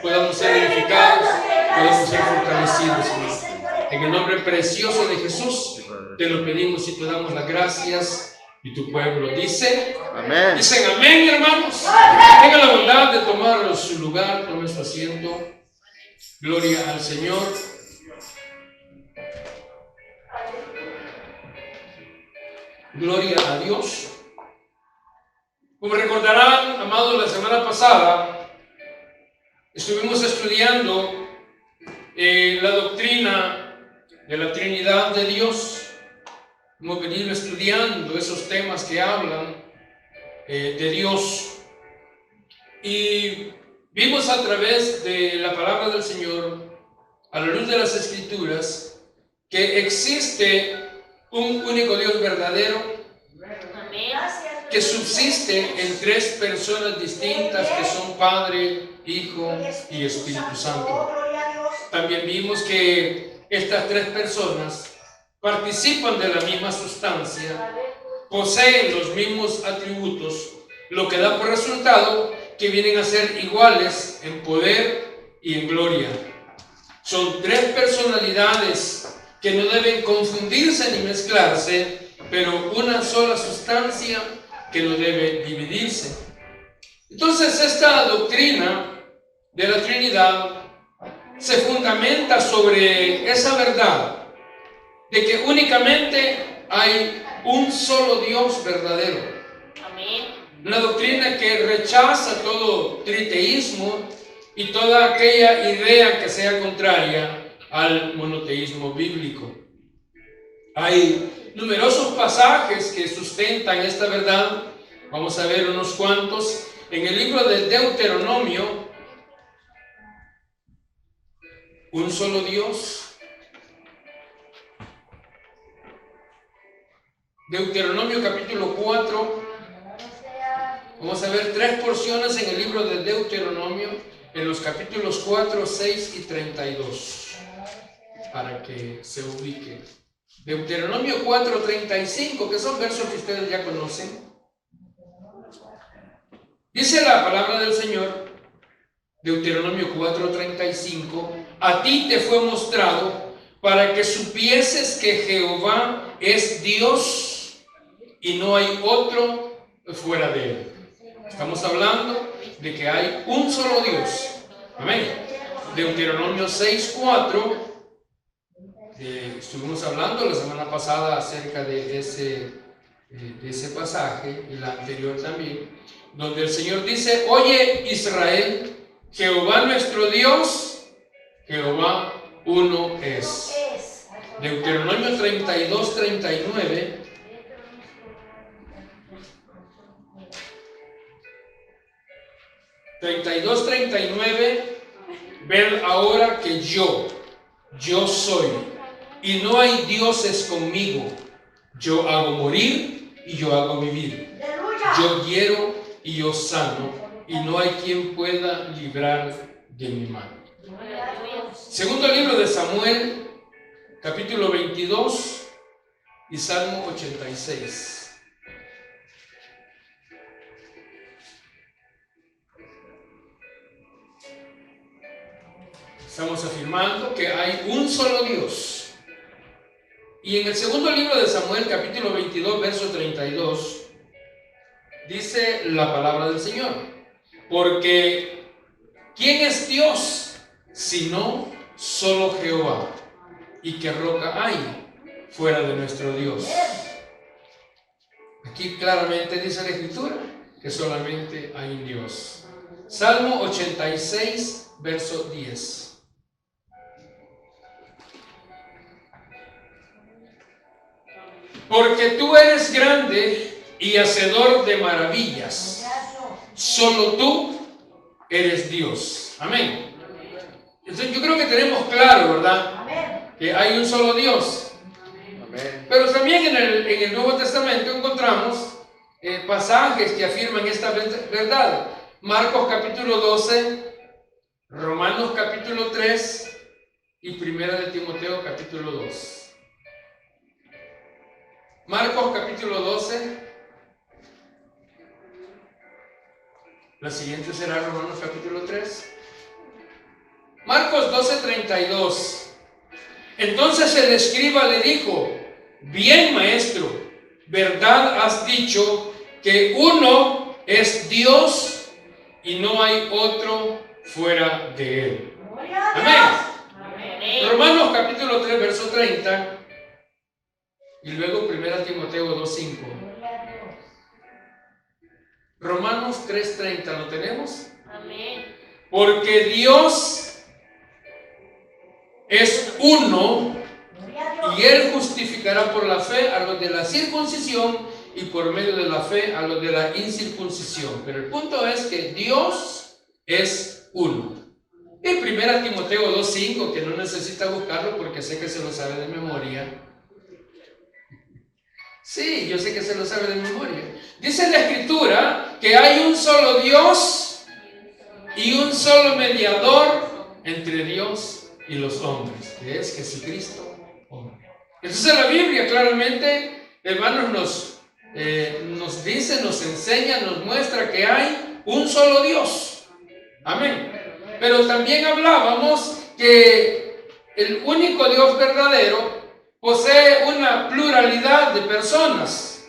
podamos ser edificados, podamos ser fortalecidos, Señor. En el nombre precioso de Jesús, te lo pedimos y te damos las gracias. Y tu pueblo dice, amén. Dicen amén, hermanos. Tengan la bondad de tomar su lugar, tomen su asiento. Gloria al Señor. Gloria a Dios. Como recordarán, amados, la semana pasada estuvimos estudiando la doctrina de la Trinidad de Dios. Hemos venido estudiando esos temas que hablan de Dios. Y vimos a través de la palabra del Señor, a la luz de las Escrituras, que existe un único Dios verdadero que subsiste en tres personas distintas que son Padre, Hijo y Espíritu Santo. También vimos que estas tres personas participan de la misma sustancia, poseen los mismos atributos, lo que da por resultado que vienen a ser iguales en poder y en gloria. Son tres personalidades que no deben confundirse ni mezclarse, pero una sola sustancia que no debe dividirse. Entonces, esta doctrina de la Trinidad se fundamenta sobre esa verdad de que únicamente hay un solo Dios verdadero. Amén. Una doctrina que rechaza todo triteísmo y toda aquella idea que sea contraria al monoteísmo bíblico. Hay numerosos pasajes que sustentan esta verdad. Vamos a ver unos cuantos. En el libro de Deuteronomio, un solo Dios. Deuteronomio capítulo 4. Vamos a ver tres porciones en el libro de Deuteronomio, en los capítulos 4, 6 y 32, para que se ubique. Deuteronomio 4, 35, que son versos que ustedes ya conocen. Dice la palabra del Señor, Deuteronomio 4, 35, a ti te fue mostrado para que supieses que Jehová es Dios y no hay otro fuera de él. Estamos hablando de que hay un solo Dios. Amén. Deuteronomio 6, 4. Estuvimos hablando la semana pasada acerca de ese pasaje y la anterior también, donde el Señor dice, oye Israel, Jehová nuestro Dios, Jehová uno es. Deuteronomio 32, 39. Ver ahora que yo soy, y no hay dioses conmigo. Yo hago morir y yo hago vivir. Yo hiero y yo sano, y no hay quien pueda librar de mi mano. Segundo libro de Samuel, capítulo 22 y Salmo 86. Estamos afirmando que hay un solo Dios. Y en el segundo libro de Samuel, capítulo 22, verso 32, dice la palabra del Señor. Porque ¿quién es Dios sino solo Jehová? ¿Y qué roca hay fuera de nuestro Dios? Aquí claramente dice la Escritura que solamente hay un Dios. Salmo 86, verso 10. Porque tú eres grande y hacedor de maravillas. Solo tú eres Dios. Amén. Entonces yo creo que tenemos claro, ¿verdad? Que hay un solo Dios. Pero también en el Nuevo Testamento encontramos pasajes que afirman esta verdad. Marcos capítulo 12, Romanos capítulo 3 y Primera de Timoteo capítulo 2. Marcos capítulo 12, la siguiente será Romanos capítulo 3. Marcos 12:32. Entonces el escriba le dijo: bien, maestro, verdad has dicho que uno es Dios y no hay otro fuera de él. Amén. Romanos capítulo 3, verso 30. Y luego 1 Timoteo 2:5. Romanos 3:30, ¿lo tenemos? Amén. Porque Dios es uno y Él justificará por la fe a los de la circuncisión y por medio de la fe a los de la incircuncisión. Pero el punto es que Dios es uno. Y 1 Timoteo 2:5, que no necesita buscarlo porque sé que se lo sabe de memoria. Sí, yo sé que se lo sabe de memoria. Dice la Escritura que hay un solo Dios y un solo mediador entre Dios y los hombres, que es Jesucristo, hombre. Entonces la Biblia claramente, hermanos, nos dice, nos enseña, nos muestra que hay un solo Dios. Amén. Pero también hablábamos que el único Dios verdadero posee una pluralidad de personas.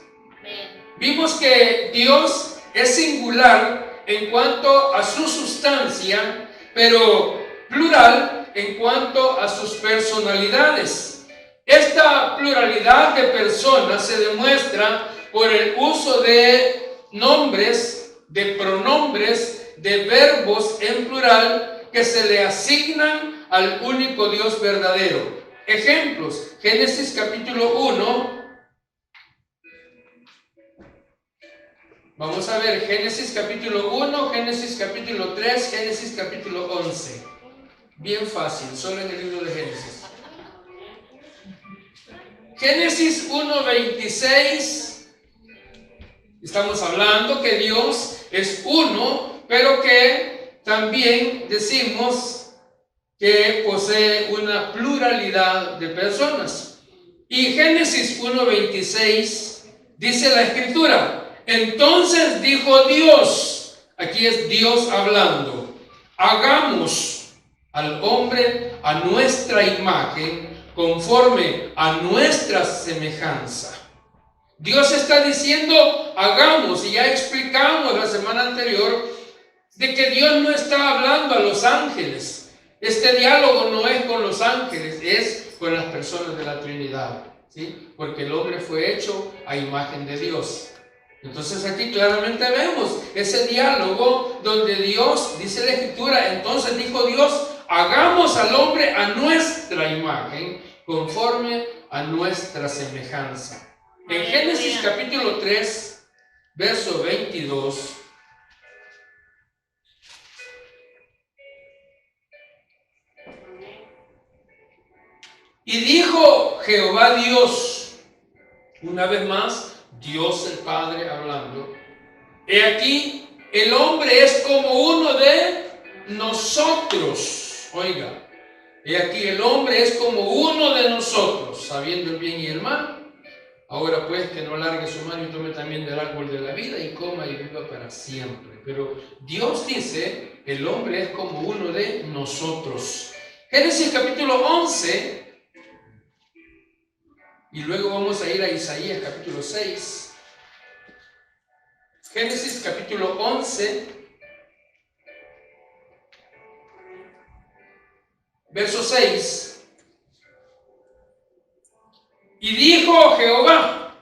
Vimos que Dios es singular en cuanto a su sustancia, pero plural en cuanto a sus personalidades. Esta pluralidad de personas se demuestra por el uso de nombres, de pronombres, de verbos en plural que se le asignan al único Dios verdadero. Ejemplos: Génesis capítulo 1. Vamos a ver Génesis capítulo 1, Génesis capítulo 3, Génesis capítulo 11. Bien fácil, solo en el libro de Génesis. Génesis 1:26. Estamos hablando que Dios es uno, pero que también decimos que posee una pluralidad de personas. Y Génesis 1:26 dice la Escritura: entonces dijo Dios, aquí es Dios hablando, hagamos al hombre a nuestra imagen, conforme a nuestra semejanza. Dios está diciendo hagamos, y ya explicamos la semana anterior de que Dios no está hablando a los ángeles. Este diálogo no es con los ángeles, es con las personas de la Trinidad, ¿sí? Porque el hombre fue hecho a imagen de Dios. Entonces aquí claramente vemos ese diálogo donde Dios, dice la Escritura, entonces dijo Dios, hagamos al hombre a nuestra imagen, conforme a nuestra semejanza. En Génesis capítulo 3, verso 22, y dijo Jehová Dios, una vez más, Dios el Padre hablando, he aquí, el hombre es como uno de nosotros. Oiga, he aquí, el hombre es como uno de nosotros, sabiendo el bien y el mal. Ahora pues, que no alargue su mano y tome también del árbol de la vida y coma y viva para siempre. Pero Dios dice, el hombre es como uno de nosotros. Génesis capítulo 11. Y luego vamos a ir a Isaías capítulo 6. Génesis capítulo 11, verso 6. Y dijo Jehová,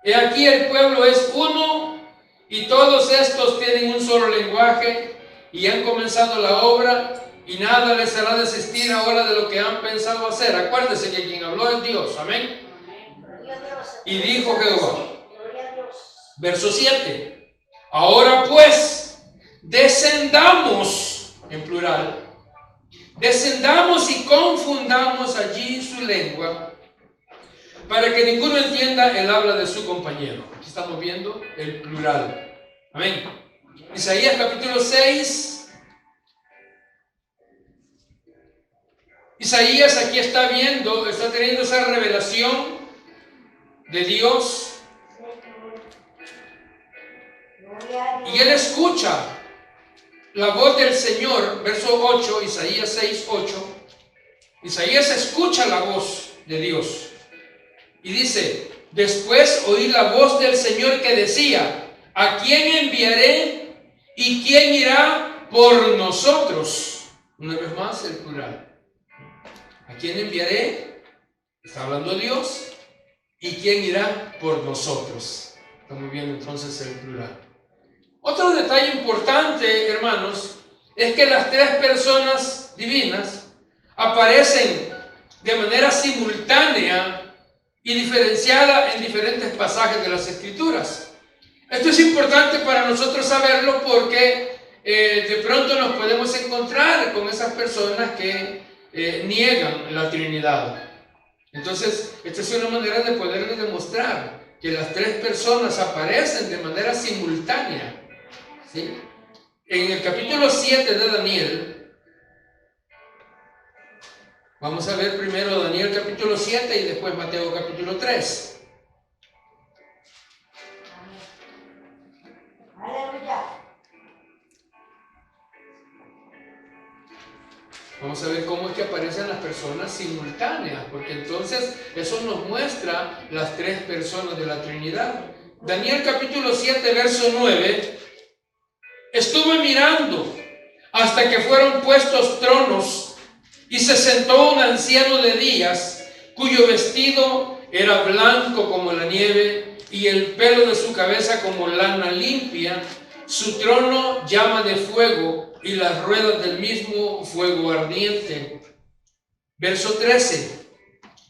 he aquí el pueblo es uno, y todos estos tienen un solo lenguaje, y han comenzado la obra, y nada les hará desistir ahora de lo que han pensado hacer. Acuérdense que quien habló es Dios, amén. Y dijo Jehová, verso 7, ahora pues, descendamos, en plural, descendamos y confundamos allí su lengua, para que ninguno entienda el habla de su compañero. Aquí estamos viendo el plural. Amén. Isaías capítulo 6. Isaías aquí está viendo, está teniendo esa revelación de Dios. Y él escucha la voz del Señor, verso 8, Isaías 6, 8. Isaías escucha la voz de Dios y dice: después oí la voz del Señor que decía: ¿a quién enviaré y quién irá por nosotros? Una vez más el plural. ¿A quién enviaré? Está hablando Dios. ¿Y quién irá por nosotros? Estamos viendo entonces el plural. Otro detalle importante, hermanos, es que las tres personas divinas aparecen de manera simultánea y diferenciada en diferentes pasajes de las Escrituras. Esto es importante para nosotros saberlo porque de pronto nos podemos encontrar con esas personas que niegan la Trinidad. Entonces, esta es una manera de poderles demostrar que las tres personas aparecen de manera simultánea, ¿sí? En el capítulo 7 de Daniel, vamos a ver primero Daniel capítulo 7 y después Mateo capítulo 3. Vamos a ver cómo es que aparecen las personas simultáneas, porque entonces eso nos muestra las tres personas de la Trinidad. Daniel capítulo 7, verso 9. Estuve mirando hasta que fueron puestos tronos y se sentó un anciano de días, cuyo vestido era blanco como la nieve y el pelo de su cabeza como lana limpia. Su trono llama de fuego y las ruedas del mismo fuego ardiente. Verso 13.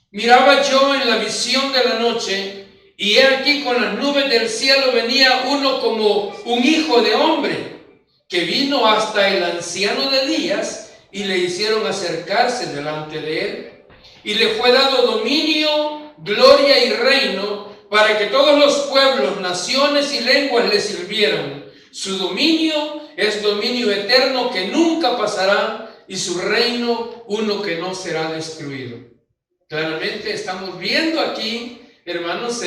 Miraba yo en la visión de la noche, y he aquí con las nubes del cielo venía uno como un hijo de hombre, que vino hasta el anciano de días, y le hicieron acercarse delante de él. Y le fue dado dominio, gloria y reino, para que todos los pueblos, naciones y lenguas le sirvieran. Su dominio es dominio eterno que nunca pasará, y su reino uno que no será destruido. Claramente estamos viendo aquí, hermanos,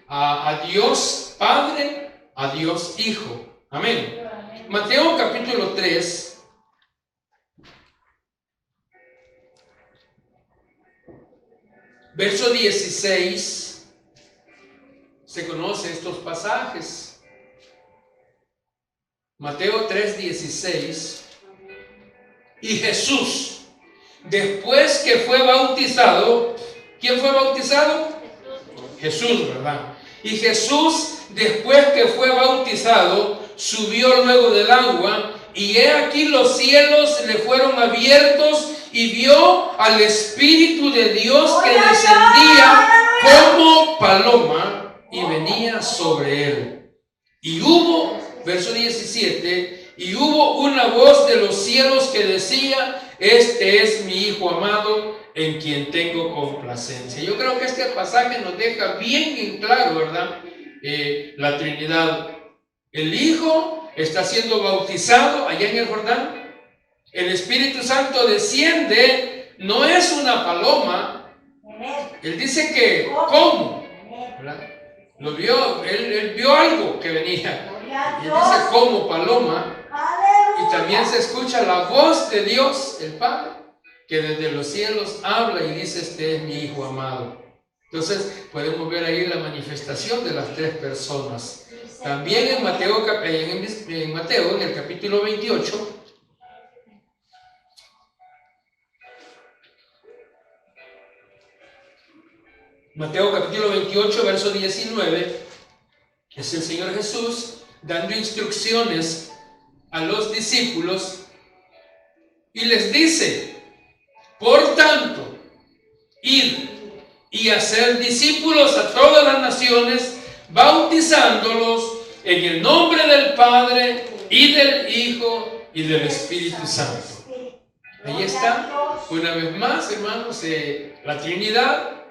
a Dios Padre, a Dios Hijo. Amén. Mateo capítulo 3. Verso 16. Se conoce estos pasajes. Mateo 3:16. Y Jesús, después que fue bautizado, ¿quién fue bautizado? Jesús, ¿verdad? Y Jesús, después que fue bautizado, subió luego del agua, y he aquí los cielos le fueron abiertos, y vio al Espíritu de Dios que descendía como paloma y venía sobre él. Y hubo, verso 17, y hubo una voz de los cielos que decía: este es mi Hijo amado, en quien tengo complacencia. Yo creo que este pasaje nos deja bien en claro, ¿verdad? La Trinidad. El Hijo está siendo bautizado allá en el Jordán. El Espíritu Santo desciende, no es una paloma. Él dice que, ¿cómo? ¿Verdad? Lo vio, él vio algo que venía. Y dice como paloma. Y también se escucha la voz de Dios, el Padre, que desde los cielos habla y dice: este es mi Hijo amado. Entonces podemos ver ahí la manifestación de las tres personas. También en Mateo, en el capítulo 28, Mateo capítulo 28, verso 19, es el Señor Jesús dando instrucciones a los discípulos y les dice: por tanto, id y hacer discípulos a todas las naciones, bautizándolos en el nombre del Padre y del Hijo y del Espíritu Santo. Ahí está, una vez más, hermanos, la Trinidad.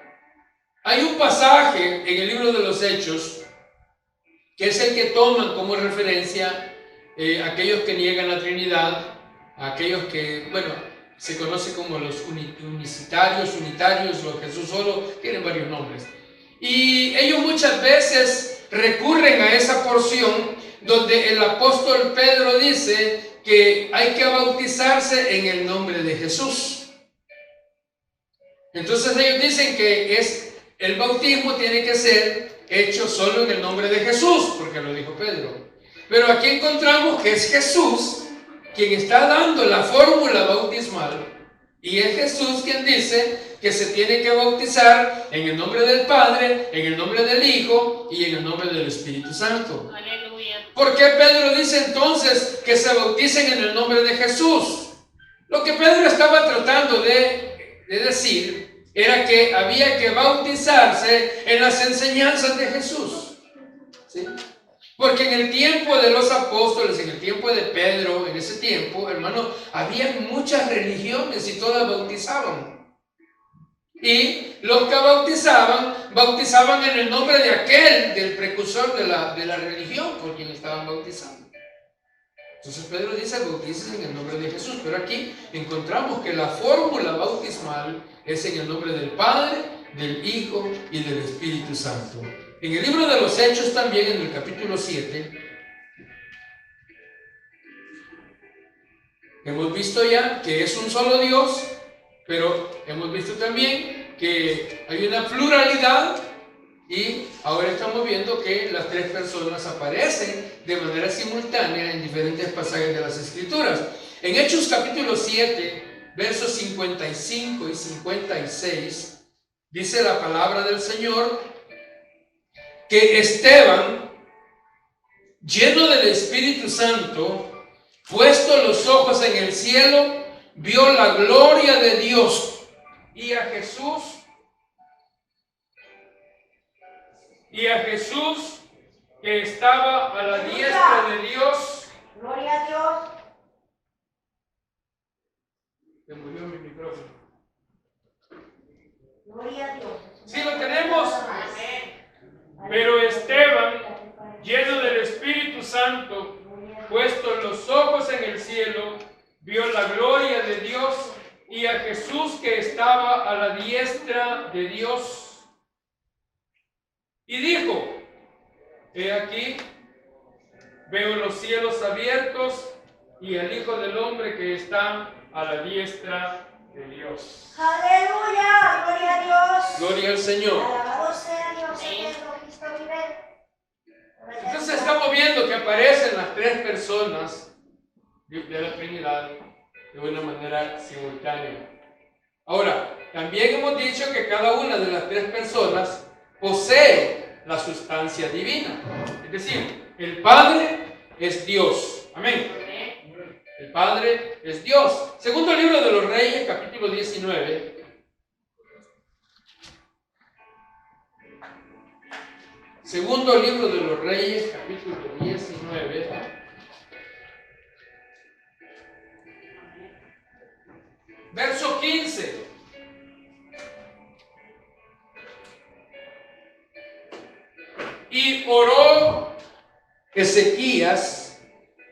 Hay un pasaje en el libro de los Hechos que es el que toman como referencia aquellos que niegan la Trinidad, aquellos que, bueno, se conoce como los unitarios, los Jesús solo, tienen varios nombres. Y ellos muchas veces recurren a esa porción donde el apóstol Pedro dice que hay que bautizarse en el nombre de Jesús. Entonces ellos dicen que el bautismo tiene que ser hecho solo en el nombre de Jesús, porque lo dijo Pedro. Pero aquí encontramos que es Jesús quien está dando la fórmula bautismal, y es Jesús quien dice que se tiene que bautizar en el nombre del Padre, en el nombre del Hijo y en el nombre del Espíritu Santo. Aleluya. ¿Por qué Pedro dice entonces que se bauticen en el nombre de Jesús? Lo que Pedro estaba tratando de decir era que había que bautizarse en las enseñanzas de Jesús, ¿sí? Porque en el tiempo de los apóstoles, en el tiempo de Pedro, en ese tiempo, hermano, había muchas religiones y todas bautizaban. Y los que bautizaban en el nombre de aquel, del precursor de la religión por quien estaban bautizando. Entonces Pedro dice, bautícense en el nombre de Jesús. Pero aquí encontramos que la fórmula bautismal es en el nombre del Padre, del Hijo y del Espíritu Santo. En el libro de los Hechos también, en el capítulo 7, hemos visto ya que es un solo Dios, pero hemos visto también que hay una pluralidad, y ahora estamos viendo que las tres personas aparecen de manera simultánea en diferentes pasajes de las Escrituras. En Hechos capítulo 7, versos 55 y 56, dice la palabra del Señor que Esteban, lleno del Espíritu Santo, puesto los ojos en el cielo, vio la gloria de Dios y a Jesús que estaba a la diestra de Dios. Gloria a Dios. Se murió mi micrófono. Gloria a Dios. Sí lo tenemos. Pero Esteban, lleno del Espíritu Santo, puesto los ojos en el cielo, vio la gloria de Dios y a Jesús que estaba a la diestra de Dios. Y dijo, he aquí, veo los cielos abiertos y al Hijo del Hombre que está a la diestra de Dios. Aleluya, gloria a Dios. Gloria al Señor. Alabado sea Dios eterno, Cristo vive. Entonces estamos viendo que aparecen las tres personas de la Trinidad de una manera simultánea. Ahora, también hemos dicho que cada una de las tres personas posee la sustancia divina. Es decir, el Padre es Dios. Amén. El Padre es Dios. Segundo libro de los Reyes, capítulo 19. Segundo libro de los Reyes, capítulo 19. Verso 15. Y oró Ezequías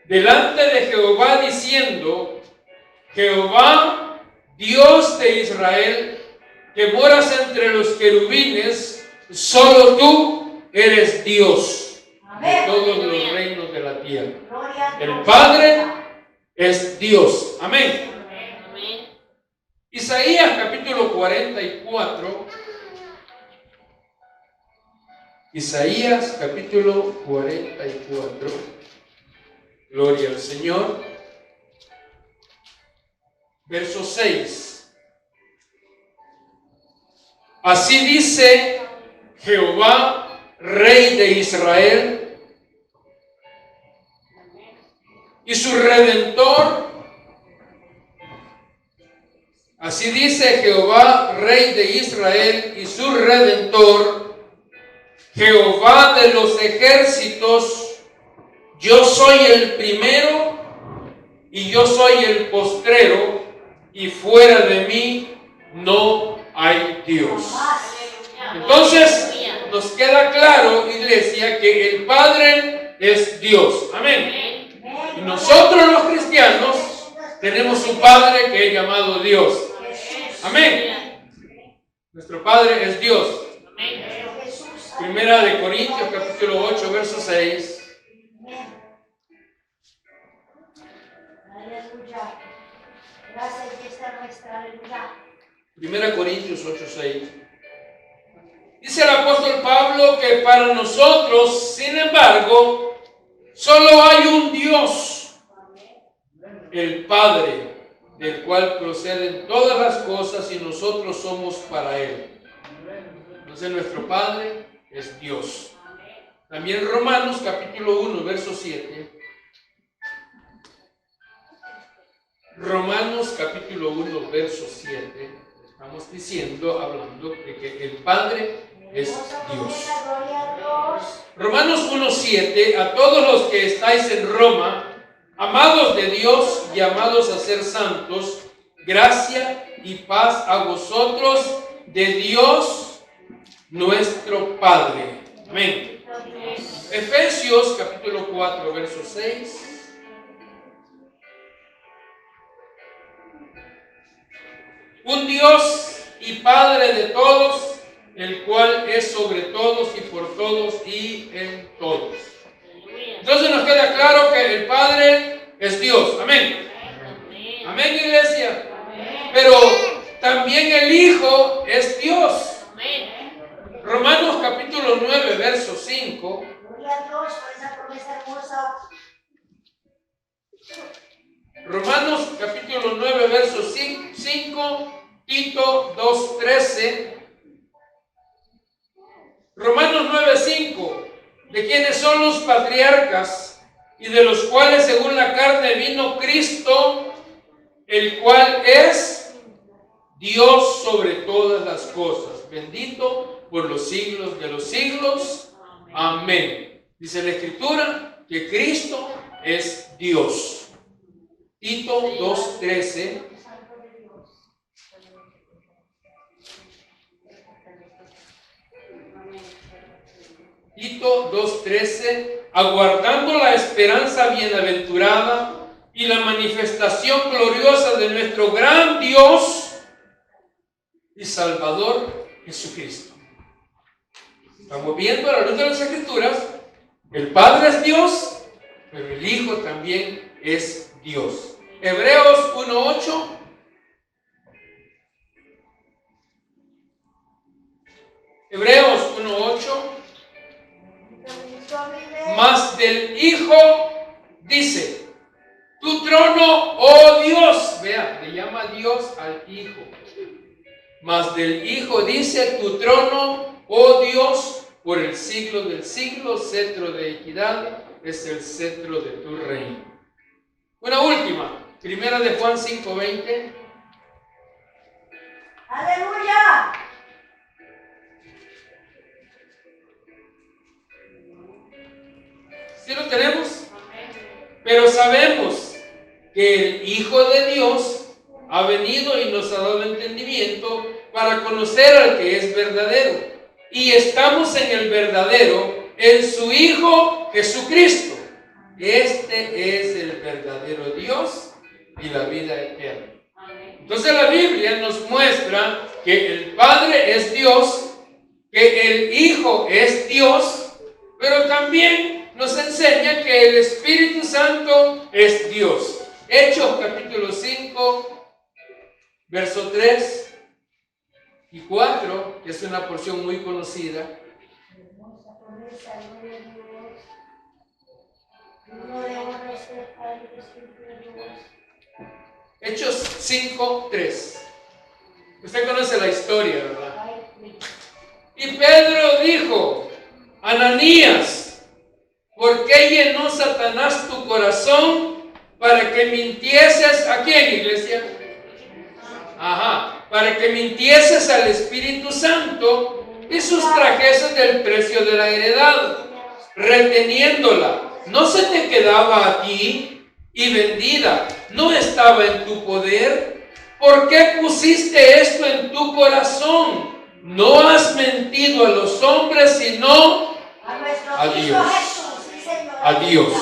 delante de Jehová diciendo, Jehová, Dios de Israel, que moras entre los querubines, solo tú eres Dios de todos los reinos de la tierra. El Padre es Dios. Amén. Isaías capítulo 44. Isaías capítulo 44. Gloria al Señor. Verso 6. Así dice Jehová, Rey de Israel, y su Redentor. Así dice Jehová, Rey de Israel, y su Redentor, Jehová de los ejércitos, yo soy el primero y yo soy el postrero, y fuera de mí no hay Dios. Entonces, nos queda claro, iglesia, que el Padre es Dios. Amén. Y nosotros los cristianos tenemos un Padre que es llamado Dios. Amén. Nuestro Padre es Dios. Primera de Corintios capítulo 8, verso 6. Aleluya. Gracias y esta nuestra, aleluya. 1 Corintios 8:6. Dice el apóstol Pablo que para nosotros, sin embargo, solo hay un Dios, el Padre, del cual proceden todas las cosas y nosotros somos para Él. Entonces nuestro Padre es Dios. También Romanos capítulo 1, verso 7. Romanos capítulo 1, verso 7. Estamos diciendo, hablando de que el Padre es Dios. Romanos 1:7, a todos los que estáis en Roma, amados de Dios, llamados a ser santos, gracia y paz a vosotros de Dios nuestro Padre. Amén. Efesios capítulo 4, verso 6. Un Dios y Padre de todos, el cual es sobre todos y por todos y en todos. Entonces nos queda claro que el Padre es Dios. Amén. Amén, iglesia. Pero también el Hijo es Dios. Romanos capítulo 9, verso 5. Gloria a Dios por esa promesa hermosa. Romanos capítulo 9, verso 5. Tito 2:13. Romanos 9:5. De quienes son los patriarcas y de los cuales según la carne vino Cristo, el cual es Dios sobre todas las cosas, bendito por los siglos de los siglos. Amén. Dice la Escritura que Cristo es Dios. Tito 2:13. Tito 2:13, aguardando la esperanza bienaventurada y la manifestación gloriosa de nuestro gran Dios y Salvador Jesucristo. Estamos viendo a la luz de las Escrituras, el Padre es Dios, pero el Hijo también es Dios. Hebreos 1:8. Hebreos 1:8. Mas del Hijo dice, tu trono, oh Dios, vea, le llama Dios al Hijo. Mas del Hijo dice, tu trono, oh Dios, por el siglo del siglo, cetro de equidad es el cetro de tu reino. Una última, primera de Juan 5:20. Aleluya. ¿Sí lo tenemos? Pero sabemos que el Hijo de Dios ha venido y nos ha dado entendimiento para conocer al que es verdadero. Y estamos en el verdadero, en su Hijo Jesucristo. Este es el verdadero Dios y la vida eterna. Entonces la Biblia nos muestra que el Padre es Dios, que el Hijo es Dios, pero también nos enseña que el Espíritu Santo es Dios. Hechos capítulo 5, verso 3 y 4, que es una porción muy conocida. Hermosa promesa, gloria a Dios. Gloria a este Padre, Espíritu de Dios. Hechos 5, 3. Usted conoce la historia, ¿verdad? Y Pedro dijo, Ananías, ¿por qué llenó Satanás tu corazón para que mintieses? ¿A quién, iglesia? Para que mintieses al Espíritu Santo y sustrajeses del precio de la heredad, reteniéndola. ¿No se te quedaba a ti y vendida? ¿No estaba en tu poder? ¿Por qué pusiste esto en tu corazón? No has mentido a los hombres, sino a Dios. A Dios.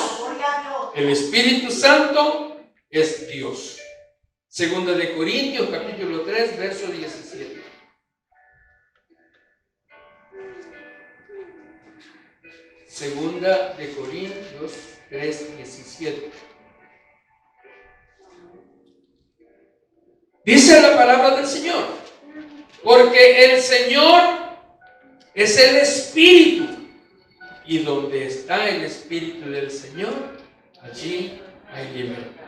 El Espíritu Santo es Dios. Segunda de Corintios, capítulo 3, verso 17. Segunda de Corintios 3, 17. Dice la palabra del Señor, porque el Señor es el Espíritu, y donde está el Espíritu del Señor, allí hay libertad.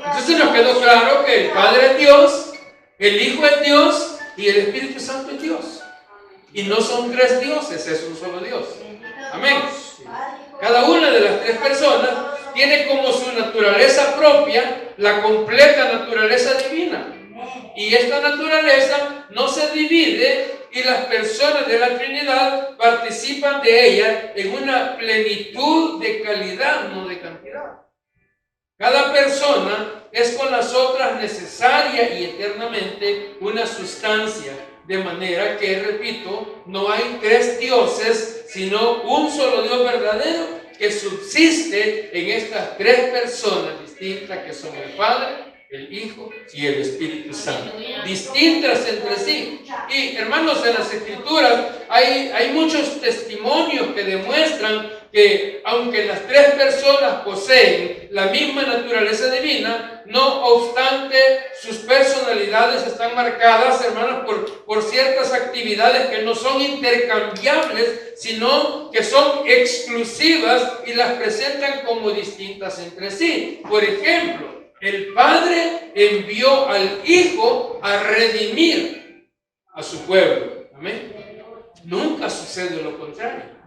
Entonces nos quedó claro que el Padre es Dios, el Hijo es Dios y el Espíritu Santo es Dios. Y no son tres dioses, es un solo Dios. Amén. Cada una de las tres personas tiene como su naturaleza propia la completa naturaleza divina. Y esta naturaleza no se divide y las personas de la Trinidad participan de ella en una plenitud de calidad, no de cantidad. Cada persona es con las otras necesaria y eternamente una sustancia, de manera que, repito, no hay tres dioses, sino un solo Dios verdadero que subsiste en estas tres personas distintas que son el Padre, el Hijo y el Espíritu Santo, distintas entre sí. Y hermanos, en las Escrituras hay muchos testimonios que demuestran que aunque las tres personas poseen la misma naturaleza divina, no obstante sus personalidades están marcadas, hermanos, por ciertas actividades que no son intercambiables, sino que son exclusivas y las presentan como distintas entre sí. Por ejemplo, el Padre envió al Hijo a redimir a su pueblo. Amén. Nunca sucede lo contrario.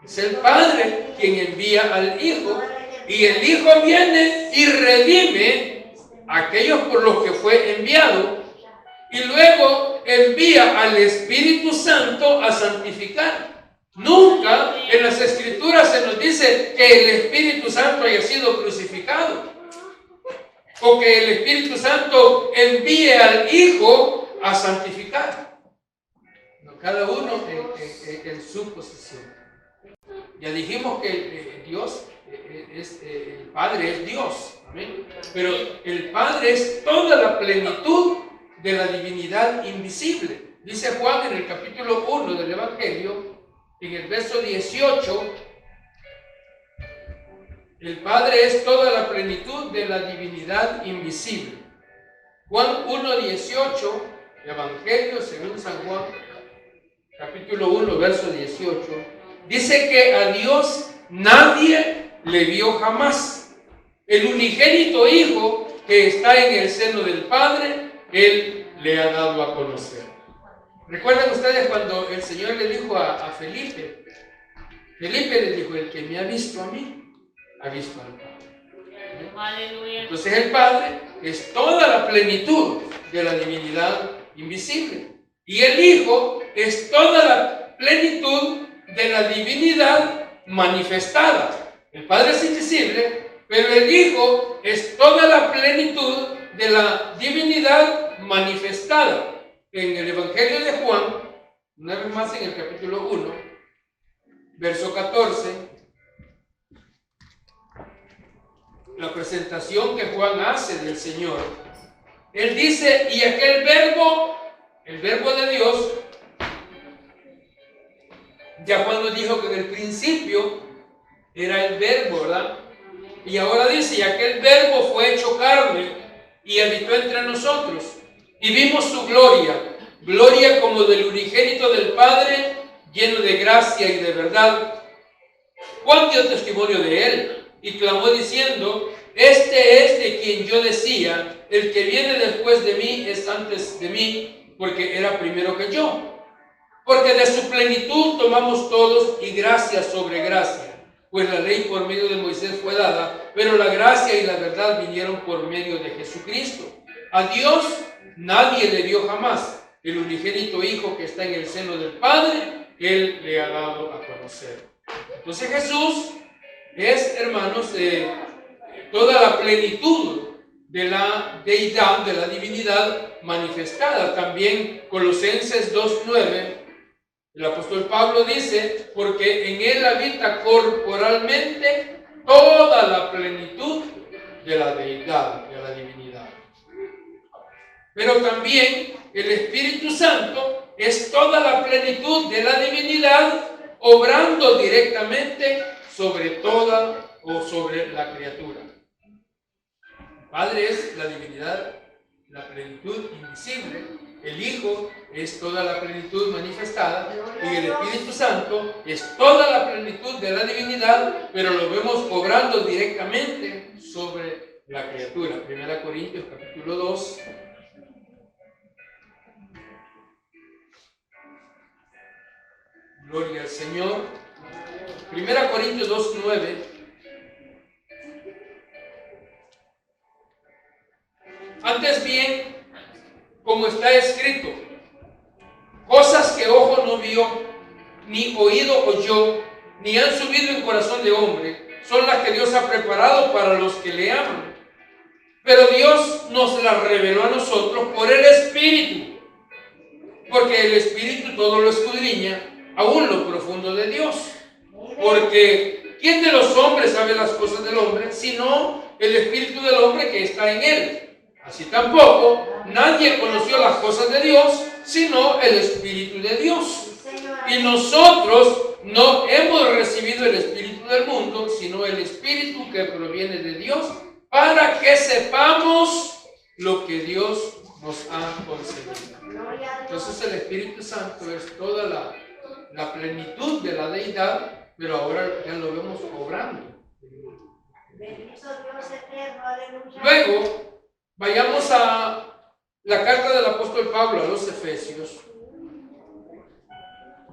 Es el Padre quien envía al Hijo y el Hijo viene y redime a aquellos por los que fue enviado y luego envía al Espíritu Santo a santificar. Nunca en las Escrituras se nos dice que el Espíritu Santo haya sido crucificado o que el Espíritu Santo envíe al Hijo a santificar. No, cada uno en su posición. Ya dijimos que Dios el Padre es Dios, ¿amén? Pero el Padre es toda la plenitud de la divinidad invisible. Dice Juan en el capítulo 1 del Evangelio, en el verso 18, el Padre es toda la plenitud de la divinidad invisible. Juan 1:18, Evangelio según San Juan, capítulo 1, verso 18, dice que a Dios nadie le vio jamás. El unigénito Hijo que está en el seno del Padre, Él le ha dado a conocer. ¿Recuerdan ustedes cuando el Señor le dijo a Felipe? Felipe le dijo, el que me ha visto a mí, ha visto al Padre. Entonces el Padre es toda la plenitud de la divinidad invisible. Y el Hijo es toda la plenitud de la divinidad manifestada. El Padre es invisible, pero el Hijo es toda la plenitud de la divinidad manifestada. En el Evangelio de Juan, una vez más en el capítulo 1, verso 14, la presentación que Juan hace del Señor, él dice, y aquel verbo, el verbo de Dios, ya Juan nos dijo que en el principio era el verbo, ¿verdad? Y ahora dice, y aquel verbo fue hecho carne y habitó entre nosotros. Y vimos su gloria, gloria como del unigénito del Padre, lleno de gracia y de verdad. Juan dio testimonio de él y clamó diciendo, este es de quien yo decía, el que viene después de mí es antes de mí, porque era primero que yo. Porque de su plenitud tomamos todos y gracia sobre gracia. Pues la ley por medio de Moisés fue dada, pero la gracia y la verdad vinieron por medio de Jesucristo. A Dios nadie le vio jamás. El unigénito Hijo que está en el seno del Padre, Él le ha dado a conocer. Entonces Jesús es, hermanos, toda la plenitud de la deidad, de la divinidad manifestada. También Colosenses 2:9. El apóstol Pablo dice, porque en él habita corporalmente toda la plenitud de la deidad, de la divinidad. Pero también el Espíritu Santo es toda la plenitud de la divinidad, obrando directamente sobre toda o sobre la criatura. El Padre es la divinidad, la plenitud invisible. El Hijo es toda la plenitud manifestada y el Espíritu Santo es toda la plenitud de la divinidad, pero lo vemos obrando directamente sobre la criatura. 1 Corintios capítulo 2. Gloria al Señor. 1 Corintios 2:9. Antes bien, como está escrito, cosas que ojo no vio, ni oído oyó, ni han subido en corazón de hombre, son las que Dios ha preparado para los que le aman. Pero Dios nos las reveló a nosotros por el Espíritu, porque el Espíritu todo lo escudriña, aún lo profundo de Dios. Porque ¿quién de los hombres sabe las cosas del hombre, sino el Espíritu del hombre que está en él? Así tampoco nadie conoció las cosas de Dios, sino el Espíritu de Dios. Y nosotros no hemos recibido el Espíritu del mundo, sino el Espíritu que proviene de Dios, para que sepamos lo que Dios nos ha concedido. Entonces el Espíritu Santo es toda la plenitud de la deidad, pero ahora ya lo vemos obrando. Luego, vayamos a la carta del apóstol Pablo a los Efesios,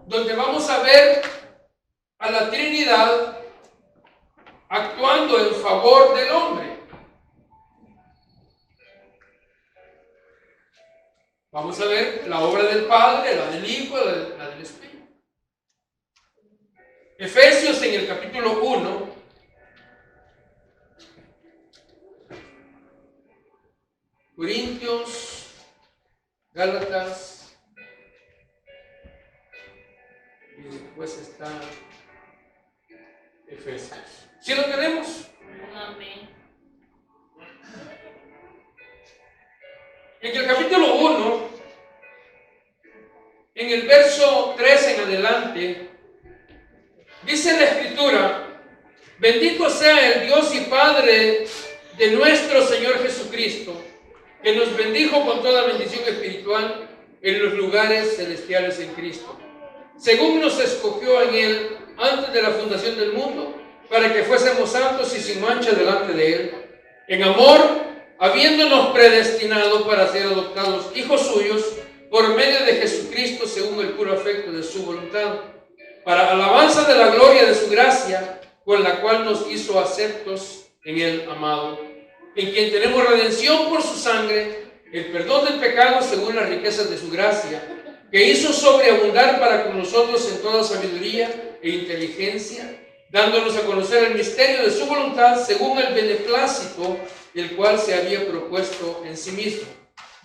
donde vamos a ver a la Trinidad actuando en favor del hombre. Vamos a ver la obra del Padre, la del Hijo, la del Espíritu. Efesios en el capítulo 1. Corintios, Gálatas, y después está Efesios. ¿Sí lo tenemos? Amén. En el capítulo 1, en el verso 3 en adelante, dice la Escritura: bendito sea el Dios y Padre de nuestro Señor Jesucristo, que nos bendijo con toda bendición espiritual en los lugares celestiales en Cristo, según nos escogió en Él antes de la fundación del mundo, para que fuésemos santos y sin mancha delante de Él, en amor, habiéndonos predestinado para ser adoptados hijos suyos por medio de Jesucristo, según el puro afecto de su voluntad, para alabanza de la gloria de su gracia, con la cual nos hizo aceptos en el amado, en quien tenemos redención por su sangre, el perdón del pecado según las riquezas de su gracia, que hizo sobreabundar para con nosotros en toda sabiduría e inteligencia, dándonos a conocer el misterio de su voluntad según el beneplácito, el cual se había propuesto en sí mismo,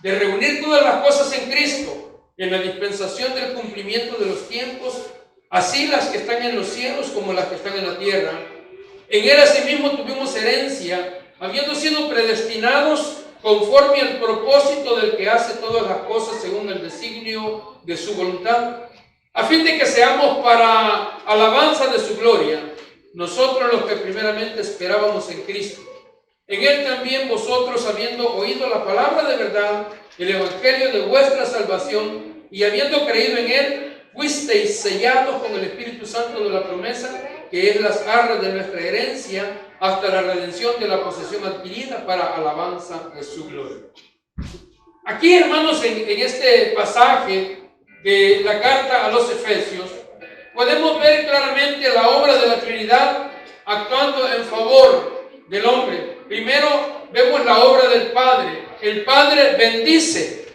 de reunir todas las cosas en Cristo, en la dispensación del cumplimiento de los tiempos, así las que están en los cielos como las que están en la tierra. En Él asimismo tuvimos herencia, habiendo sido predestinados conforme al propósito del que hace todas las cosas según el designio de su voluntad, a fin de que seamos para alabanza de su gloria, nosotros los que primeramente esperábamos en Cristo. En Él también vosotros, habiendo oído la palabra de verdad, el evangelio de vuestra salvación, y habiendo creído en Él, fuisteis sellados con el Espíritu Santo de la promesa, que es las arras de nuestra herencia, hasta la redención de la posesión adquirida para alabanza de su gloria. Aquí, hermanos, en este pasaje de la carta a los Efesios, podemos ver claramente la obra de la Trinidad actuando en favor del hombre. Primero vemos la obra del Padre. El Padre bendice.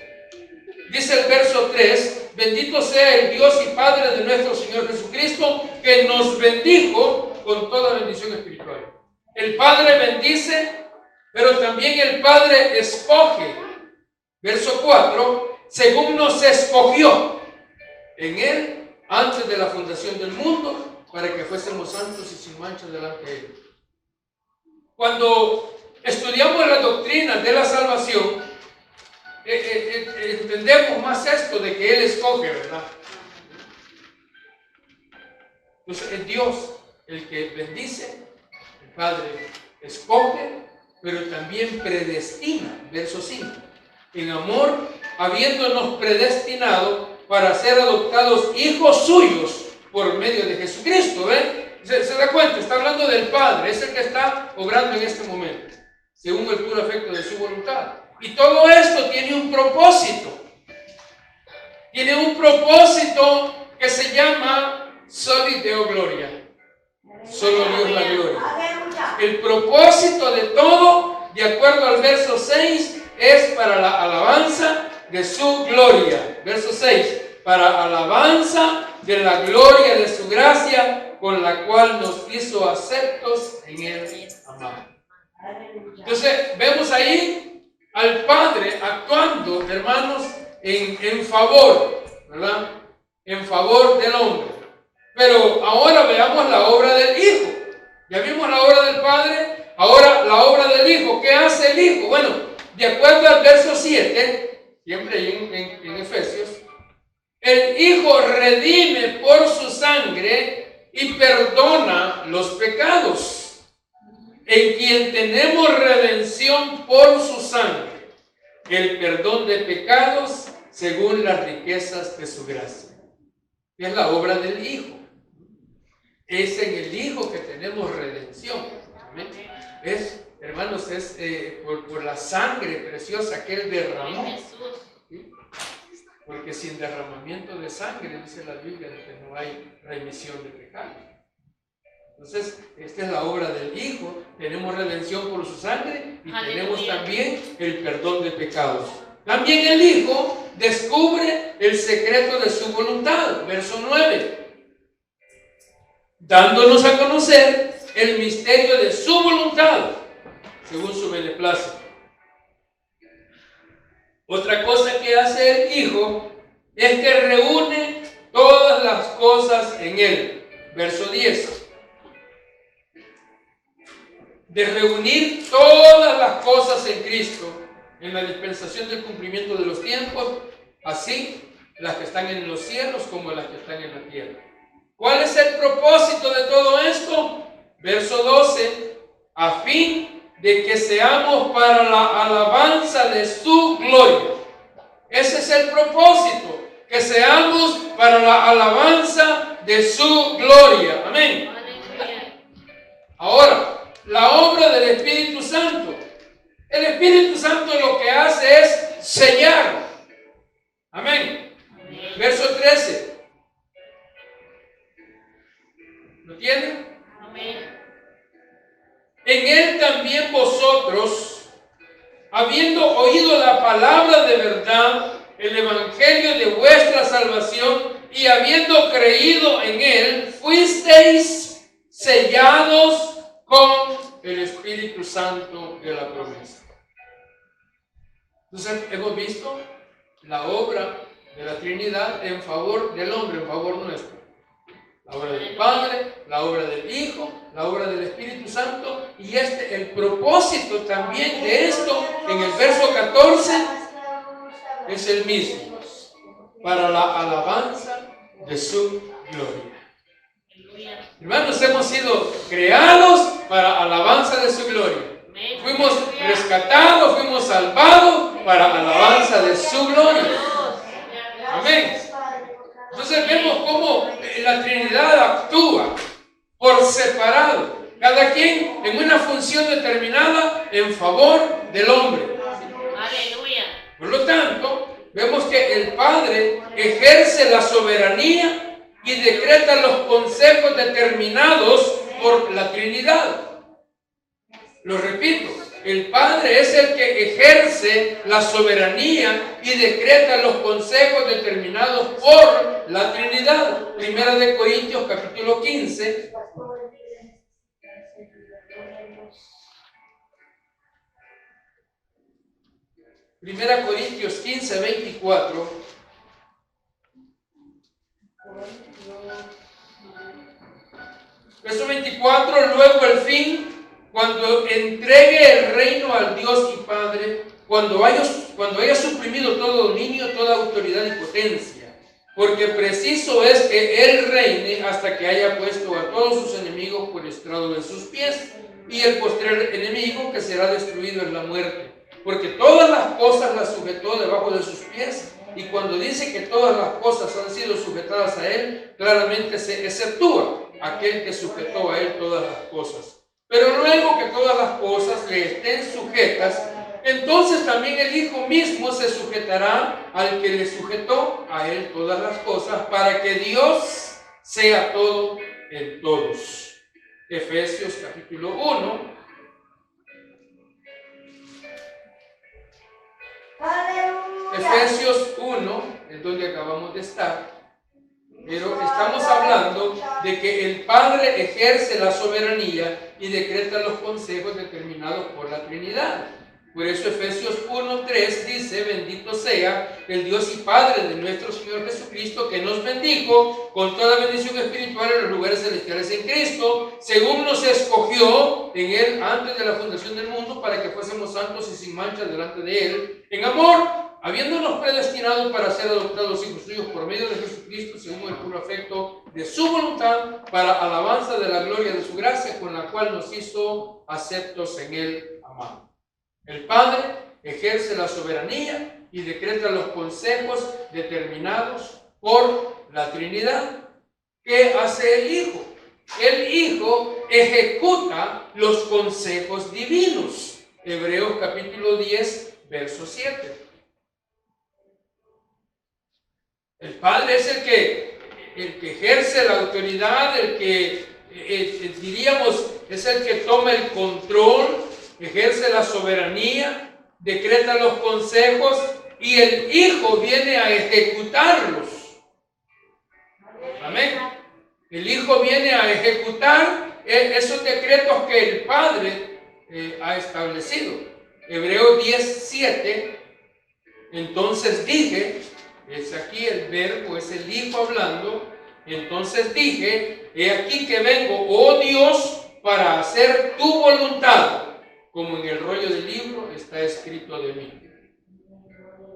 Dice el verso 3, bendito sea el Dios y Padre de nuestro Señor Jesucristo, que nos bendijo con toda bendición espiritual. El Padre bendice, pero también el Padre escoge. Verso 4, según nos escogió en Él antes de la fundación del mundo, para que fuésemos santos y sin mancha delante de Él. Cuando estudiamos las doctrinas de la salvación, entendemos más esto de que Él escoge, ¿verdad? Entonces es Dios el que bendice, el Padre escoge, pero también predestina, verso 5. en amor, habiéndonos predestinado para ser adoptados hijos suyos por medio de Jesucristo. ¿Ven? ¿Se da cuenta? Está hablando del Padre, es el que está obrando en este momento, según el puro afecto de su voluntad. Y todo esto tiene un propósito. Tiene un propósito que se llama Soli Deo Gloria. Solo Dios la gloria. El propósito de todo, de acuerdo al verso 6, es para la alabanza de su gloria. Verso 6. Para alabanza de la gloria de su gracia, con la cual nos hizo aceptos en el amado. Entonces, vemos ahí al Padre actuando, hermanos, en favor, ¿verdad? En favor del hombre. Pero ahora veamos la obra del Hijo. Ya vimos la obra del Padre, ahora la obra del Hijo. ¿Qué hace el Hijo? Bueno, de acuerdo al verso 7, siempre ahí en Efesios, el Hijo redime por su sangre y perdona los pecados, en quien tenemos redención por su sangre, el perdón de pecados según las riquezas de su gracia. Es la obra del Hijo. Es en el Hijo que tenemos redención. ¿Amén? Es, hermanos, es por la sangre preciosa que Él derramó. ¿Sí? Porque sin derramamiento de sangre, dice la Biblia, que no hay remisión de pecados. Entonces, esta es la obra del Hijo. Tenemos redención por su sangre y tenemos también el perdón de pecados. También el Hijo descubre el secreto de su voluntad. Verso 9. Dándonos a conocer el misterio de su voluntad, según su beneplácito. Otra cosa que hace el Hijo es que reúne todas las cosas en Él. Verso 10. De reunir todas las cosas en Cristo, en la dispensación del cumplimiento de los tiempos, así las que están en los cielos como las que están en la tierra. ¿Cuál es el propósito de todo esto? Verso 12, a fin de que seamos para la alabanza de su gloria. Ese es el propósito, que seamos para la alabanza de su gloria. Amén. Ahora, la obra del Espíritu Santo. El Espíritu Santo lo que hace es sellar. Amén. Verso 13. ¿Lo tienen? Amén. En Él también vosotros, habiendo oído la palabra de verdad, el evangelio de vuestra salvación, y habiendo creído en Él, fuisteis sellados con el Espíritu Santo de la promesa. Entonces, hemos visto la obra de la Trinidad en favor del hombre, en favor nuestro. La obra del Padre, la obra del Hijo, la obra del Espíritu Santo, y el propósito también de esto, en el verso 14, es el mismo, para la alabanza de su gloria. Hermanos, hemos sido creados para alabanza de su gloria. Fuimos rescatados, fuimos salvados para alabanza de su gloria. Amén. Entonces vemos cómo la Trinidad actúa por separado, cada quien en una función determinada en favor del hombre. Aleluya. Por lo tanto, vemos que el Padre ejerce la soberanía y decreta los consejos determinados por la Trinidad. Lo repito, el Padre es el que ejerce la soberanía y decreta los consejos determinados por la Trinidad. Primera de Corintios capítulo 15. Primera Corintios 15, 24. Verso 24, luego el fin, cuando entregue el reino al Dios y Padre, cuando haya suprimido todo dominio, toda autoridad y potencia, porque preciso es que Él reine hasta que haya puesto a todos sus enemigos por estrado de sus pies, y el postrer enemigo que será destruido es la muerte. porque todas las cosas las sujetó debajo de sus pies. Y cuando dice que todas las cosas han sido sujetadas a él, claramente se exceptúa aquel que sujetó a él todas las cosas. Pero luego que todas las cosas le estén sujetas, entonces también el Hijo mismo se sujetará al que le sujetó a él todas las cosas, para que Dios sea todo en todos. Efesios capítulo 1. Efesios 1, en donde acabamos de estar. Pero estamos hablando de que el Padre ejerce la soberanía y decreta los consejos determinados por la Trinidad. Por eso Efesios 1:3 dice: bendito sea el Dios y Padre de nuestro Señor Jesucristo, que nos bendijo con toda bendición espiritual en los lugares celestiales en Cristo, según nos escogió en Él antes de la fundación del mundo, para que fuésemos santos y sin mancha delante de Él, en amor, habiéndonos predestinado para ser adoptados hijos suyos por medio de Jesucristo, según el puro afecto de su voluntad, para alabanza de la gloria de su gracia, con la cual nos hizo aceptos en Él, amado. El Padre ejerce la soberanía y decreta los consejos determinados por la Trinidad. ¿Qué hace el Hijo? El Hijo ejecuta los consejos divinos. Hebreos capítulo 10, verso 7. El Padre es el que ejerce la autoridad, el que, diríamos, es el que toma el control, ejerce la soberanía, decreta los consejos y el Hijo viene a ejecutarlos. Amén. El Hijo viene a ejecutar esos decretos que el Padre ha establecido. Hebreos 10:7. Entonces dije, es aquí el verbo, es el Hijo hablando. Entonces dije: he aquí que vengo, oh Dios, para hacer tu voluntad, como en el rollo del libro está escrito de mí.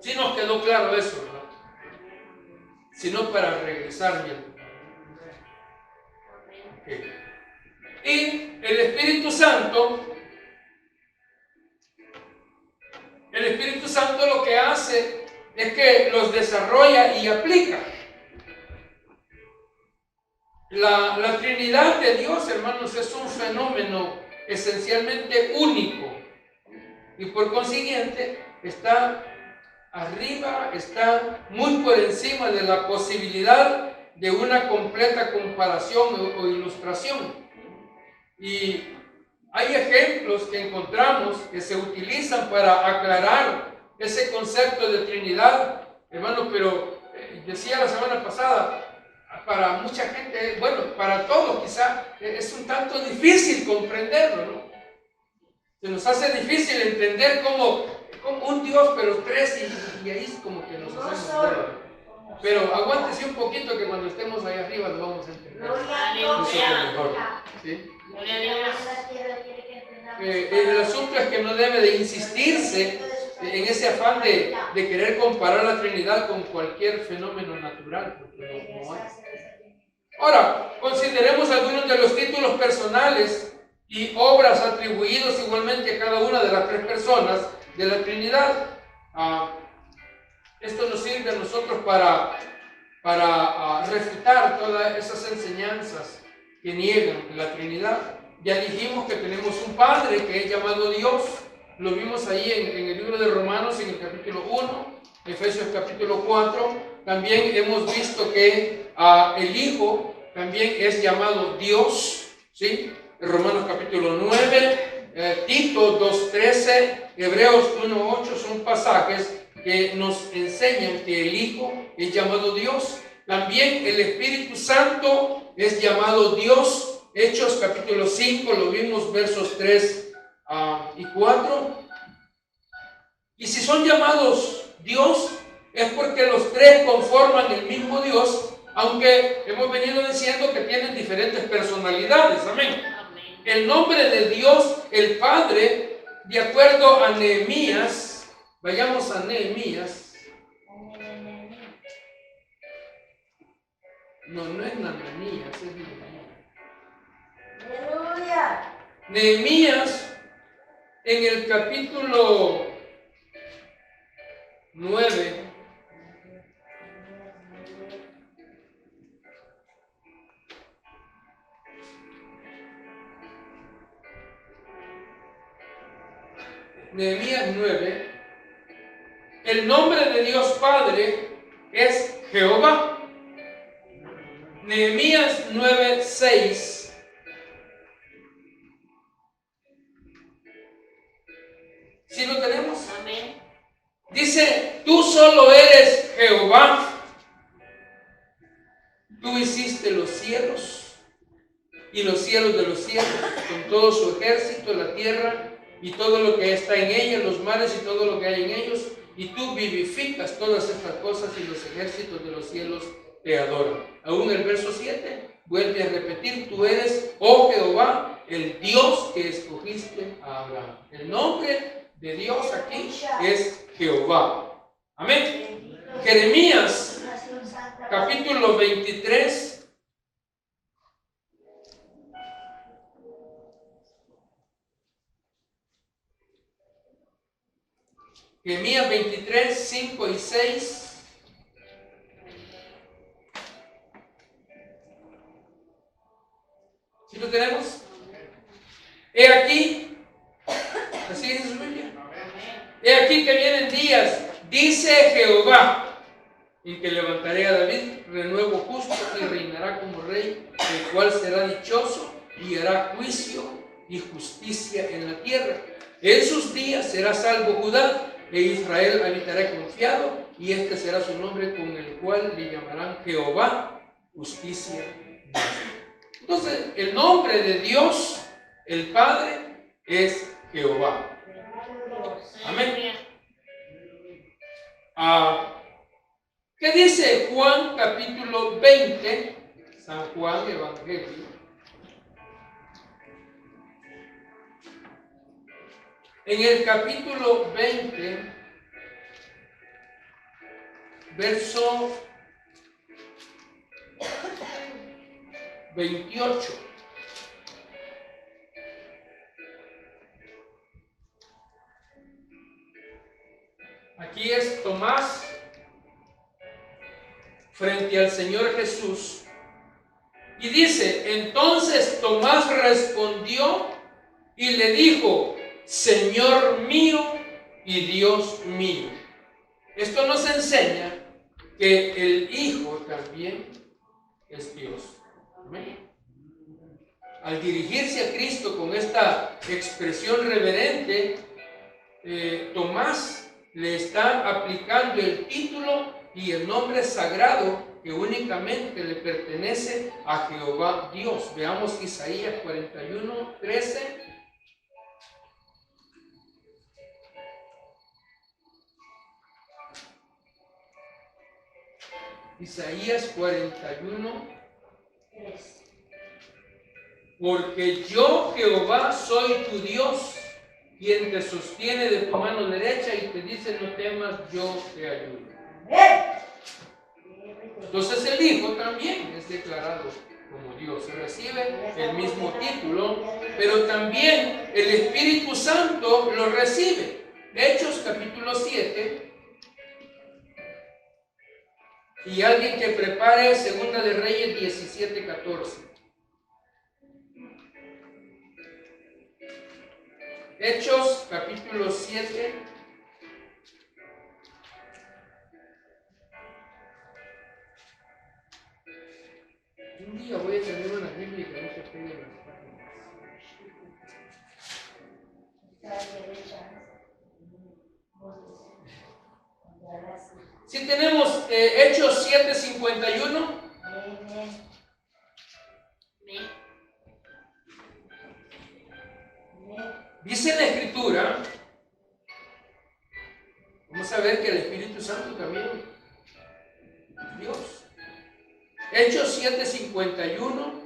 Sí nos quedó claro eso, ¿verdad? Sino para regresar bien. Okay. Y el Espíritu Santo lo que hace es que los desarrolla y aplica. La Trinidad de Dios, hermanos, es un fenómeno esencialmente único y por consiguiente está arriba, está muy por encima de la posibilidad de una completa comparación o ilustración. Y hay ejemplos que encontramos que se utilizan para aclarar ese concepto de Trinidad, hermano, pero decía la semana pasada, para mucha gente, bueno, para todos quizá es un tanto difícil comprenderlo, ¿no? Se nos hace difícil entender cómo un Dios, pero tres, y ahí es como que nos hacemos bola. Pero aguántese un poquito, que cuando estemos ahí arriba lo vamos a entender. Mejor, ¿sí? El asunto es que no debe de insistirse en ese afán de querer comparar la Trinidad con cualquier fenómeno natural, porque no hay. Ahora, consideremos algunos de los títulos personales y obras atribuidos igualmente a cada una de las tres personas de la Trinidad. Esto nos sirve a nosotros para refutar todas esas enseñanzas que niegan la Trinidad. Ya dijimos que tenemos un Padre que es llamado Dios. Lo vimos ahí en el libro de Romanos, en el capítulo 1, Efesios capítulo 4. También hemos visto que el Hijo también es llamado Dios, ¿sí? Romanos capítulo 9, Tito 2:13, Hebreos 1:8 son pasajes que nos enseñan que el Hijo es llamado Dios. También el Espíritu Santo es llamado Dios. Hechos capítulo 5, lo vimos, versos 3 y 4. Y si son llamados Dios, es porque los tres conforman el mismo Dios, aunque hemos venido diciendo que tienen diferentes personalidades. Amén. El nombre de Dios, el Padre, de acuerdo a Nehemías, vayamos a Nehemías. No es Nehemías, es Nehemías. Nehemías, en el capítulo 9. Nehemías 9. El nombre de Dios Padre es Jehová. Nehemías 9:6. ¿Sí lo tenemos? Amén. Dice, tú solo eres Jehová. Tú hiciste los cielos y los cielos de los cielos, con todo su ejército, la tierra y todo lo que está en ella, los mares y todo lo que hay en ellos, y tú vivificas todas estas cosas y los ejércitos de los cielos te adoran. Aún el verso 7 vuelve a repetir, tú eres, oh Jehová, el Dios que escogiste a Abraham. El nombre de Dios aquí es Jehová. Amén. Jeremías capítulo 23. Jeremías 23, 5 y 6. ¿Sí lo tenemos? He aquí, así dice su Biblia. He aquí que vienen días, dice Jehová, en que levantaré a David renuevo justo y reinará como rey, el cual será dichoso y hará juicio y justicia en la tierra. En sus días será salvo Judá, e Israel habitará confiado, y este será su nombre con el cual le llamarán Jehová, justicia. Entonces, el nombre de Dios, el Padre, es Jehová. Amén. ¿Qué dice Juan capítulo 20? San Juan Evangelio. En el capítulo 20, verso 28. Aquí es Tomás frente al Señor Jesús. Y dice, entonces Tomás respondió y le dijo, Señor mío y Dios mío. Esto nos enseña que el Hijo también es Dios. Amén. Al dirigirse a Cristo con esta expresión reverente, Tomás le está aplicando el título y el nombre sagrado que únicamente le pertenece a Jehová Dios. Veamos Isaías 41, 13. Isaías 41, 3. Porque yo, Jehová, soy tu Dios, quien te sostiene de tu mano derecha y te dice, no temas, yo te ayudo. Entonces el Hijo también es declarado como Dios, se recibe el mismo título, pero también el Espíritu Santo lo recibe. Hechos capítulo 7. Y alguien que prepare Segunda de Reyes 17, 14. Hechos capítulo 7. Un día voy a tener una Biblia que no se pegue en las páginas. Si tenemos Hechos 7:51. Dice en la Escritura, vamos a ver que el Espíritu Santo también es Dios. Hechos 7:51.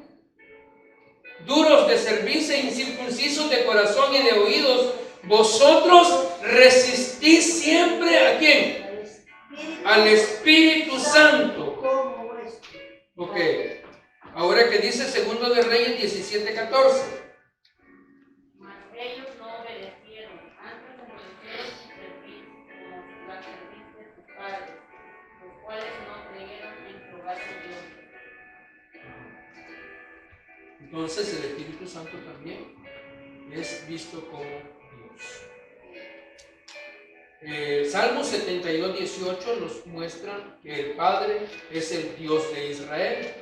Duros de cerviz e incircuncisos de corazón y de oídos, vosotros resistís siempre ¿a quién? Al Espíritu Santo. Ok. Ahora que dice Segundo de Reyes 17, 14. Mas ellos no obedecieron, antes obedecieron su cerviz, como la cerviz de entonces el Espíritu Santo también es visto como Dios. Salmo 72, 18 nos muestra que el Padre es el Dios de Israel.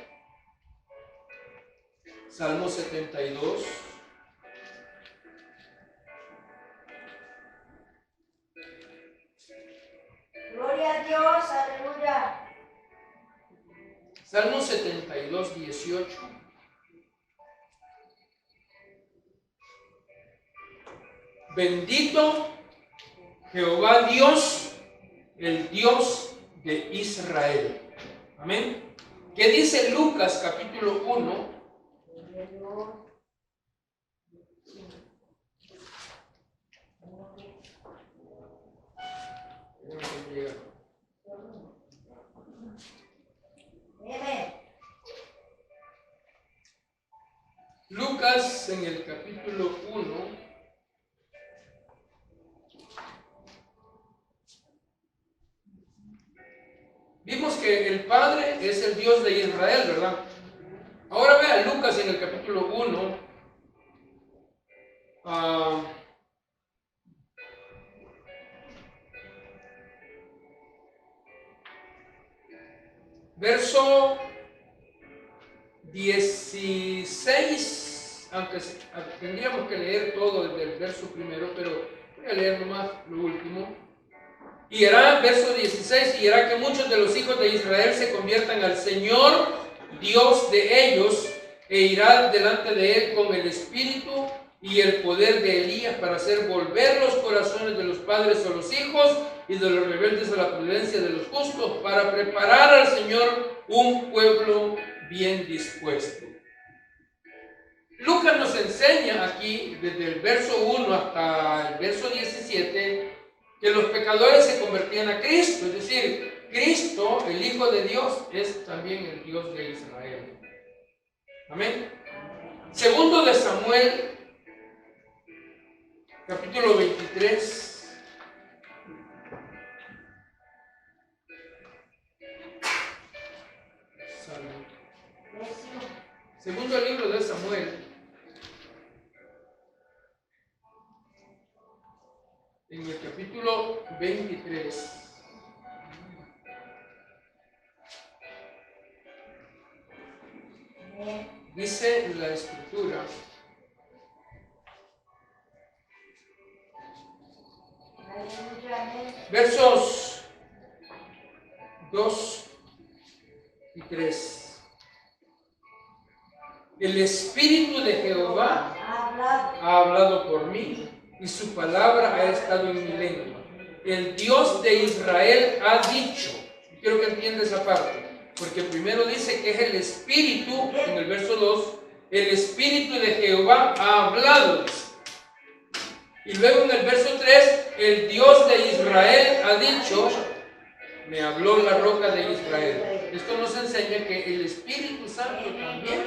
Salmo 72. Gloria a Dios, aleluya. Salmo 72, 18. Bendito Jehová Dios, el Dios de Israel. Amén. ¿Qué dice Lucas capítulo 1? Lucas en el capítulo 1. Vimos que el Padre es el Dios de Israel, ¿verdad? Ahora vea Lucas en el capítulo 1. Verso 16, aunque tendríamos que leer todo desde el verso primero, pero voy a leer nomás lo último. Y hará, verso 16, y hará que muchos de los hijos de Israel se conviertan al Señor, Dios de ellos, e irá delante de él con el espíritu y el poder de Elías para hacer volver los corazones de los padres a los hijos y de los rebeldes a la prudencia de los justos, para preparar al Señor un pueblo bien dispuesto. Lucas nos enseña aquí, desde el verso 1 hasta el verso 17, que los pecadores se convertían a Cristo, es decir, Cristo, el Hijo de Dios, es también el Dios de Israel. Amén. Segundo de Samuel, capítulo 23. Segundo libro de Samuel, en el capítulo 23. Dice la Escritura: versos 2 y 3. El Espíritu de Jehová ha hablado por mí, y su palabra ha estado en mi lengua. El Dios de Israel ha dicho. Quiero que entiendas esa parte, porque primero dice que es el Espíritu, en el verso 2, el Espíritu de Jehová ha hablado. Y luego en el verso 3, el Dios de Israel ha dicho, me habló la roca de Israel. Esto nos enseña que el Espíritu Santo también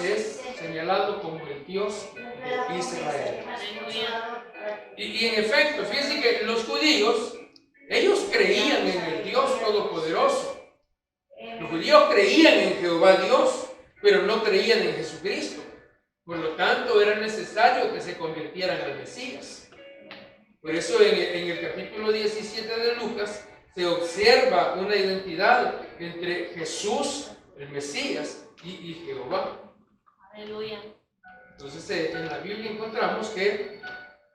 es señalado como el Dios de Israel. Y en efecto, fíjense que los judíos, ellos creían en el Dios Todopoderoso. Los judíos creían en Jehová Dios, pero no creían en Jesucristo. Por lo tanto, era necesario que se convirtieran al Mesías. Por eso en el capítulo 17 de Lucas se observa una identidad entre Jesús, el Mesías, y Jehová. Aleluya. Entonces en la Biblia encontramos que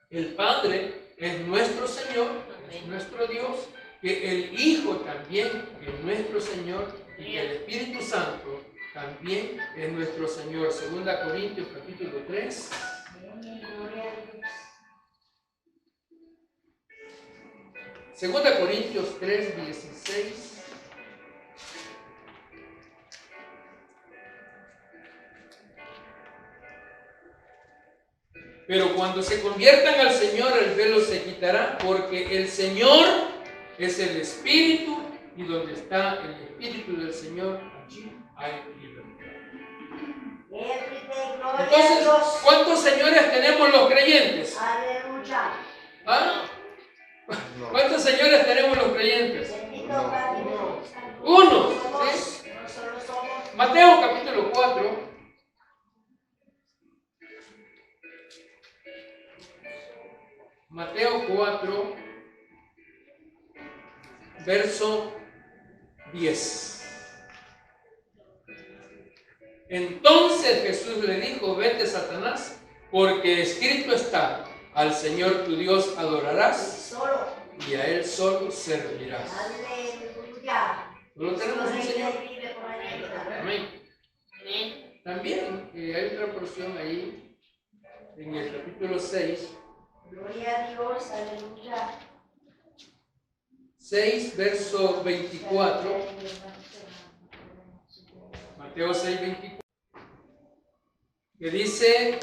el Padre es nuestro Señor, es nuestro Dios, que el Hijo también es nuestro Señor y que el Espíritu Santo también es nuestro Señor. 2 Corintios capítulo 3. 2 Corintios 3, 16. Pero cuando se conviertan al Señor, el velo se quitará, porque el Señor es el Espíritu, y donde está el Espíritu del Señor, allí hay libertad. Entonces, ¿cuántos señores tenemos los creyentes? Aleluya. ¿Ah? ¿Cuántos señores tenemos los creyentes? Uno. ¿Sí? Mateo capítulo 4. Mateo 4, verso 10. Entonces Jesús le dijo: vete, Satanás, porque escrito está: al Señor tu Dios adorarás y a Él solo servirás. Solo tenemos un Señor. Amén. También hay otra porción ahí en el capítulo 6. Gloria a Dios, aleluya. 6, verso 24. Mateo 6, 24. Que dice: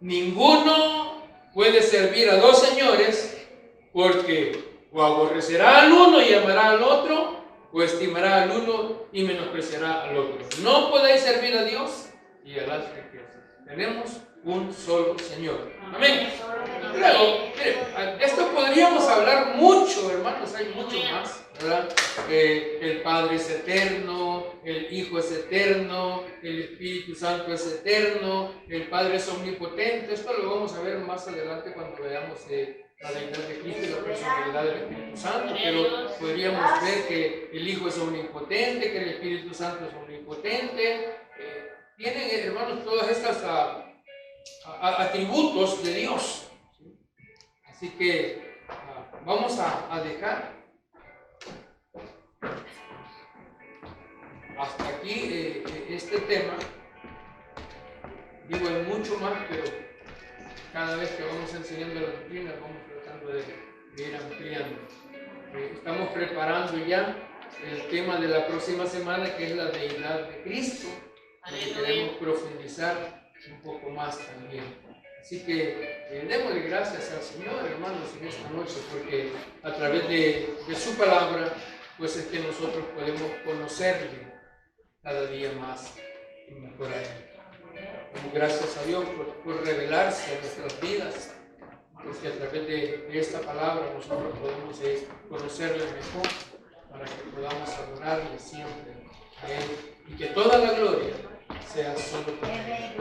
ninguno puede servir a dos señores, porque o aborrecerá al uno y amará al otro, o estimará al uno y menospreciará al otro. No podéis servir a Dios y a las riquezas. Tenemos un solo Señor. Amén. Luego, mire, esto podríamos hablar mucho, hermanos, hay mucho más, ¿verdad? El Padre es eterno, el Hijo es eterno, el Espíritu Santo es eterno, el Padre es omnipotente. Esto lo vamos a ver más adelante cuando veamos la deidad de Cristo y la personalidad del Espíritu Santo, pero podríamos ver que el Hijo es omnipotente, que el Espíritu Santo es omnipotente. Tienen, hermanos, todas estas atributos de Dios. Así que vamos a dejar hasta aquí este tema. Digo, hay mucho más, pero cada vez que vamos enseñando la doctrina vamos tratando de ir ampliando. Estamos preparando ya el tema de la próxima semana, que es la deidad de Cristo. Queremos profundizar un poco más también. Así que démosle gracias al Señor, hermanos, en esta noche, porque a través de su palabra, pues es que nosotros podemos conocerle cada día más y mejor a Él. Damos gracias a Dios por revelarse a nuestras vidas, porque a través de esta palabra nosotros podemos conocerle mejor, para que podamos adorarle siempre a Él, y que toda la gloria sea solo para Él.